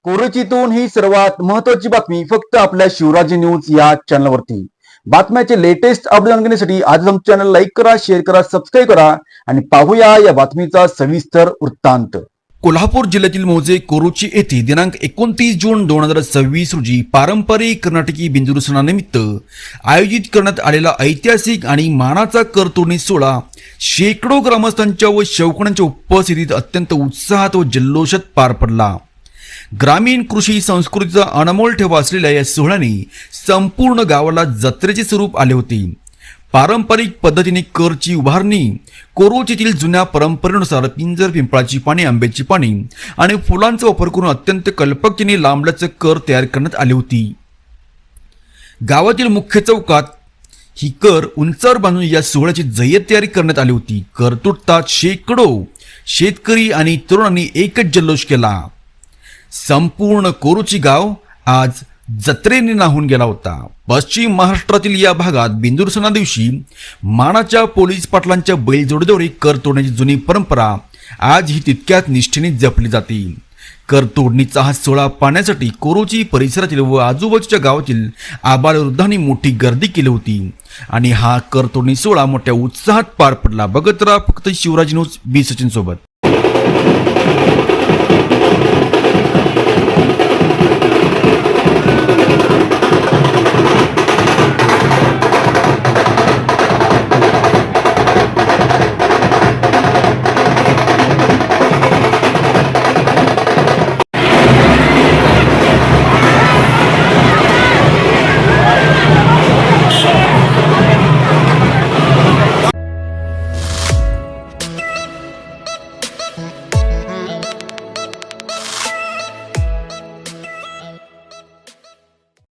कोरोचीतून ही सर्वात महत्त्वाची बातमी फक्त आपल्या शिवराज न्यूज या चॅनलवरती। बातम्याचे लेटेस्ट अपडेट जाणून घेण्यासाठी आज आमच्या चॅनल लाईक करा, शेअर करा, सबस्क्राईब करा आणि पाहूया या बातमीचा सविस्तर वृत्तांत। कोल्हापूर जिल्ह्यातील मौजे कोरोची येथे दिनांक 29 जून 2026 रोजी पारंपरिक कर्नाटकी बिंदुर सणानिमित्त आयोजित करण्यात आलेला ऐतिहासिक आणि मानाचा कर तोडणी सोहळा शेकडो ग्रामस्थांच्या व शौकीनांच्या उपस्थितीत अत्यंत उत्साहात व जल्लोषात पार पडला। ग्रामीण कृषी संस्कृतीचा अनमोल ठेवा असलेल्या या सोहळ्याने संपूर्ण गावाला जत्रेचे स्वरूप आले होते। पारंपरिक पद्धतीने करची उभारणी कोरोच येथील जुन्या परंपरेनुसार पिंजर, पिंपळाची पाने, आंब्याची पाने आणि फुलांचा वापर करून अत्यंत कल्पकतेने लांबलचक कर तयार करण्यात आली होती। गावातील मुख्य चौकात ही कर उंचावर बांधून या सोहळ्याची जय्यत तयारी करण्यात आली होती। कर तुटतात शेकडो शेतकरी आणि तरुणांनी एकच जल्लोष केला। संपूर्ण कोरोची गाव आज जत्रेने नाहून गेला होता। पश्चिम महाराष्ट्रातील या भागात बिंदुर सणा दिवशी मानाच्या पोलीस पाटलांच्या बैलजोडीद्वारे कर तोडण्याची जुनी परंपरा आज ही तितक्याच निष्ठेने जपली जाते। कर तोडणीचा हा सोहळा पाहण्यासाठी कोरोची परिसरातील व आजूबाजूच्या गावातील आबालवृद्धांनी मोठी गर्दी केली होती आणि हा कर तोडणी सोहळा मोठ्या उत्साहात पार पडला। बघत राहा फक्त शिवराज न्यूज, बी सचिन सोबत।